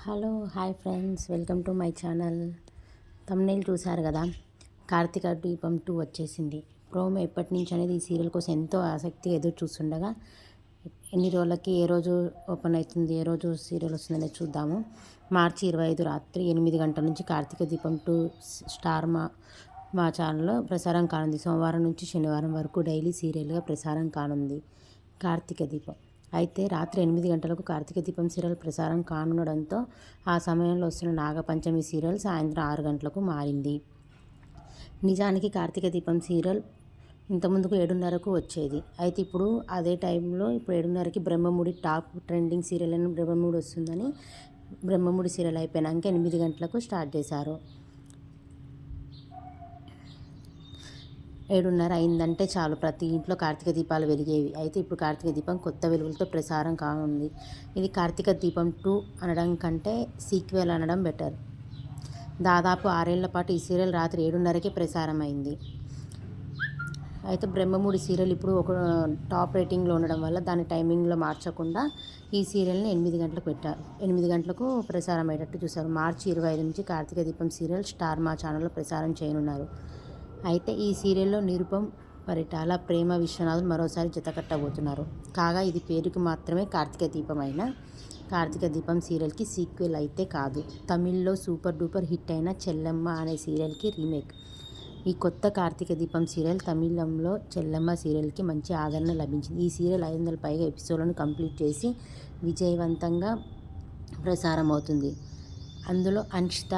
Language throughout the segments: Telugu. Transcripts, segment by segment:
Hello hi friends, welcome to my channel. Thumbnail చూశారు కదా, కార్తీక దీపం 2 వచ్చేసింది. ప్రోమో ఎప్పటి నుంచి అనేది ఈ సీరియల్ కోసం ఎంతో ఆసక్తిగా ఎదురు చూస్తుండగా ఎన్ని రోజులకి ఏ రోజు ఓపెన్ అవుతుంది, ఏ రోజు సీరియల్ వస్తుందనేది చూద్దాము. మార్చి 25 రాత్రి 8 గంటల నుంచి కార్తీక దీపం 2 స్టార్ మా ఛానల్లో ప్రసారం కానుంది. సోమవారం నుంచి శనివారం వరకు డైలీ సీరియల్గా ప్రసారం కానుంది కార్తీక దీపం. అయితే రాత్రి 8 గంటలకు కార్తీక దీపం సీరియల్ ప్రసారం కానుండడంతో ఆ సమయంలో వస్తున్న నాగపంచమి సీరియల్ సాయంత్రం 6 గంటలకు మారింది. నిజానికి కార్తీక దీపం సీరియల్ ఇంతకుముందుకు 7:30కు వచ్చేది. అయితే ఇప్పుడు అదే టైంలో ఇప్పుడు 7:30కి బ్రహ్మముడి టాప్ ట్రెండింగ్ సీరియల్ అని బ్రహ్మముడి వస్తుందని బ్రహ్మముడి సీరియల్ అయిపోయినాక 8 గంటలకు స్టార్ట్ చేశారు. 7:30 అయిందంటే చాలు, ప్రతి ఇంట్లో కార్తీక దీపాలు వెలిగేవి. అయితే ఇప్పుడు కార్తీక దీపం కొత్త వెలుగులతో ప్రసారం కానుంది. ఇది కార్తీక దీపం 2 అనడం కంటే సీక్వెల్ అనడం బెటర్. దాదాపు 6 ఏళ్ల పాటు ఈ సీరియల్ రాత్రి 7:30కే ప్రసారం అయింది. అయితే బ్రహ్మముడి సీరియల్ ఇప్పుడు ఒక టాప్ రేటింగ్లో ఉండడం వల్ల దాని టైమింగ్లో మార్చకుండా ఈ సీరియల్ని 8 గంటలకు పెట్టారు. 8 గంటలకు ప్రసారం అయ్యేటట్టు చూశారు. మార్చి 25 నుంచి కార్తీక దీపం సీరియల్ స్టార్ మా ఛానల్లో ప్రసారం చేయనున్నారు. అయితే ఈ సీరియల్లో నిరుపమ్ పరిటాల, ప్రేమ విశ్వనాథన్ మరోసారి జతకట్టబోతున్నారు. కాగా ఇది పేరుకి మాత్రమే కార్తీక దీపం అయినా కార్తీక దీపం సీరియల్కి సీక్వెల్ అయితే కాదు. తమిళ్లో సూపర్ డూపర్ హిట్ అయిన చెల్లెమ్మ అనే సీరియల్కి రీమేక్. ఈ కొత్త కార్తీక దీపం సీరియల్ తమిళంలో చెల్లెమ్మ సీరియల్కి మంచి ఆదరణ లభించింది. ఈ సీరియల్ 500 పైగా ఎపిసోడ్లను కంప్లీట్ చేసి విజయవంతంగా ప్రసారం అవుతుంది. అందులో అన్షిత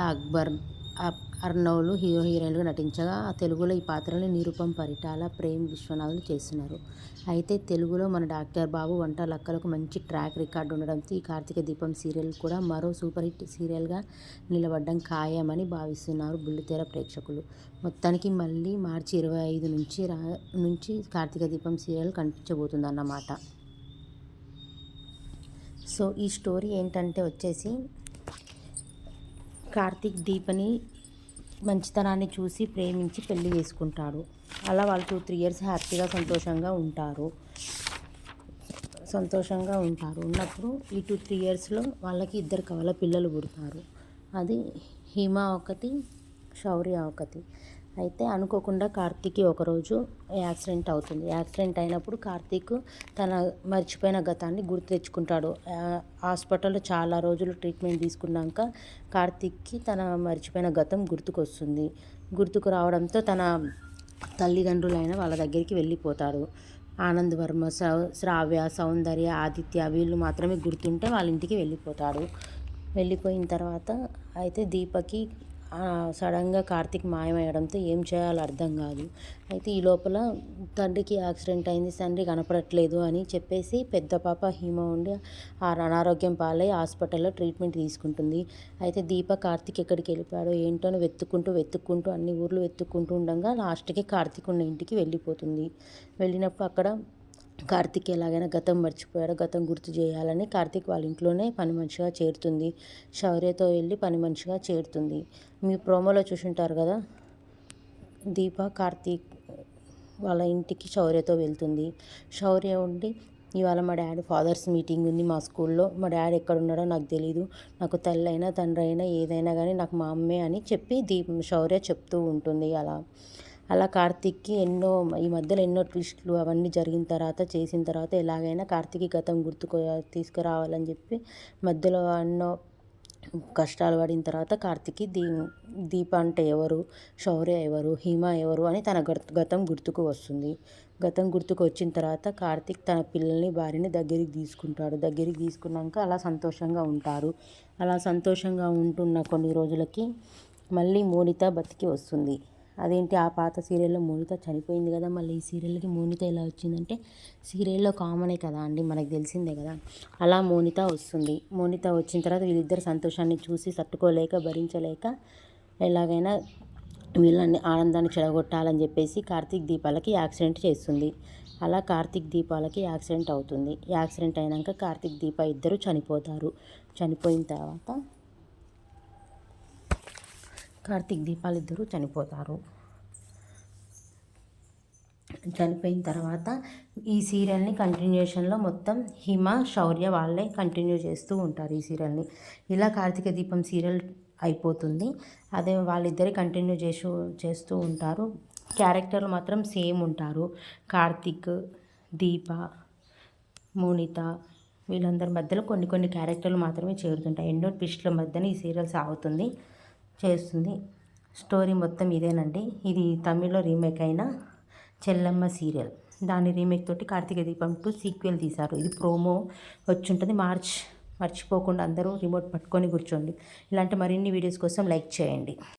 అర్నవులు హీరో హీరోయిన్లుగా నటించగా తెలుగులో ఈ పాత్రని నిరుపమ్ పరిటాల, ప్రేమ్ విశ్వనాథులు చేస్తున్నారు. అయితే తెలుగులో మన డాక్టర్ బాబు వంట లక్కలకు మంచి ట్రాక్ రికార్డు ఉండడంతో ఈ కార్తీక దీపం సీరియల్ కూడా మరో సూపర్ హిట్ సీరియల్గా నిలబడడం ఖాయమని భావిస్తున్నారు బుల్లితెర ప్రేక్షకులు. మొత్తానికి మళ్ళీ మార్చి 25 నుంచి కార్తీక దీపం సీరియల్ కనిపించబోతుందన్నమాట. సో ఈ స్టోరీ ఏంటంటే వచ్చేసి, కార్తీక్ దీపని మంచితనాన్ని చూసి ప్రేమించి పెళ్లి చేసుకుంటాడు. అలా వాళ్ళు 2-3 ఇయర్స్ హ్యాపీగా సంతోషంగా ఉంటారు. ఉన్నప్పుడు ఈ 2-3 ఇయర్స్లో వాళ్ళకి 2 కవల పిల్లలు పుడతారు. అది హిమ ఒకటి, శౌర్య ఒకటి. అయితే అనుకోకుండా కార్తీక్కి ఒకరోజు యాక్సిడెంట్ అవుతుంది. యాక్సిడెంట్ అయినప్పుడు కార్తీక్ తన మర్చిపోయిన గతాన్ని గుర్తు తెచ్చుకుంటాడు. హాస్పిటల్లో చాలా రోజులు ట్రీట్మెంట్ తీసుకున్నాక కార్తీక్కి తన మర్చిపోయిన గతం గుర్తుకు రావడంతో తన తల్లిదండ్రులైన వాళ్ళ దగ్గరికి వెళ్ళిపోతాడు. ఆనంద్ వర్మ, శ్రావ్య, సౌందర్య, ఆదిత్య వీళ్ళు మాత్రమే గుర్తుంటే వాళ్ళ ఇంటికి వెళ్ళిపోతాడు. వెళ్ళిపోయిన తర్వాత అయితే దీపకి సడన్గా కార్తీక్ మాయమయ్యడంతో ఏం చేయాలో అర్థం కాదు. అయితే ఈ లోపల తండ్రికి యాక్సిడెంట్ అయింది, తండ్రి కనపడట్లేదు అని చెప్పేసి పెద్ద పాప హిమ ఉండి అనారోగ్యం పాలై హాస్పిటల్లో ట్రీట్మెంట్ తీసుకుంటుంది. అయితే దీప కార్తీక్ ఎక్కడికి వెళ్ళిపోయాడో ఏంటో అని వెతుక్కుంటూ అన్ని ఊర్లు వెతుక్కుంటూ ఉండగా లాస్ట్కి కార్తీక్ ఉన్న ఇంటికి వెళ్ళిపోతుంది. వెళ్ళినప్పుడు అక్కడ కార్తీక్ ఎలాగైనా గతం మర్చిపోయాడు, గతం గుర్తు చేయాలని కార్తీక్ వాళ్ళ ఇంట్లోనే పని మనిషిగా చేరుతుంది. శౌర్యతో వెళ్ళి పని మనిషిగా చేరుతుంది. మీ ప్రోమోలో చూసుంటారు కదా, దీప కార్తీక్ వాళ్ళ ఇంటికి శౌర్యతో వెళ్తుంది. శౌర్య ఉండి, ఇవాళ మా డాడీ ఫాదర్స్ మీటింగ్ ఉంది మా స్కూల్లో, మా డాడీ ఎక్కడున్నాడో నాకు తెలీదు, నాకు తల్లి అయినా తండ్రి అయినా ఏదైనా కానీ నాకు మా అమ్మే అని చెప్పి శౌర్య చెప్తూ ఉంటుంది. అలా కార్తీక్కి ఈ మధ్యలో ఎన్నో ట్విస్టులు అవన్నీ చేసిన తర్వాత ఎలాగైనా కార్తీక్ గతం తీసుకురావాలని చెప్పి మధ్యలో ఎన్నో కష్టాలు పడిన తర్వాత కార్తీక్కి దీప అంటే ఎవరు, శౌర్య ఎవరు, హిమ ఎవరు అని తన గతం గుర్తుకు వస్తుంది. గతం గుర్తుకు వచ్చిన తర్వాత కార్తీక్ తన పిల్లల్ని భార్యని దగ్గరికి తీసుకున్నాక అలా సంతోషంగా ఉంటారు. అలా సంతోషంగా ఉంటున్న కొన్ని రోజులకి మళ్ళీ మోనిత బతికి వస్తుంది. అదేంటి, ఆ పాత సీరియల్లో మోనిత చనిపోయింది కదా, మళ్ళీ ఈ సీరియల్కి మోనిత ఎలా వచ్చిందంటే సీరియల్లో కామనే కదా అండి, మనకు తెలిసిందే కదా. అలా మోనిత వస్తుంది. మోనిత వచ్చిన తర్వాత వీళ్ళిద్దరు సంతోషాన్ని చూసి భరించలేక ఎలాగైనా వీళ్ళని ఆనందాన్ని చెడగొట్టాలని చెప్పేసి కార్తీక్ దీపాలకి యాక్సిడెంట్ చేస్తుంది. అలా కార్తీక్ దీపాలకి యాక్సిడెంట్ అవుతుంది. యాక్సిడెంట్ అయినాక కార్తీక్ దీప ఇద్దరు చనిపోతారు. చనిపోయిన తర్వాత కార్తీక్ దీపాలు ఇద్దరు చనిపోతారు. చనిపోయిన తర్వాత ఈ సీరియల్ని కంటిన్యూషన్లో మొత్తం హిమ శౌర్య వాళ్ళే కంటిన్యూ చేస్తూ ఉంటారు ఈ సీరియల్ని. ఇలా కార్తీక దీపం సీరియల్ అయిపోతుంది. అదే వాళ్ళిద్దరే కంటిన్యూ చేస్తూ ఉంటారు. క్యారెక్టర్లు మాత్రం సేమ్ ఉంటారు. కార్తీక్, దీప, మోనిత వీళ్ళందరి మధ్యలో కొన్ని కొన్ని క్యారెక్టర్లు మాత్రమే చేరుతుంటాయి. ఎన్నో ట్విస్ట్ల మధ్యన ఈ సీరియల్ సాగుతుంది చేస్తుంది. స్టోరీ మొత్తం ఇదేనండి. ఇది తమిళ్లో రీమేక్ అయిన చెల్లమ్మ సీరియల్. దాని రీమేక్ తోటి కార్తీక దీపం 2 సీక్వెల్ తీశారు. ఇది ప్రోమో వచ్చుంటుంది. మర్చిపోకుండా అందరూ రిమోట్ పట్టుకొని కూర్చోండి. ఇలాంటి మరిన్ని వీడియోస్ కోసం లైక్ చేయండి.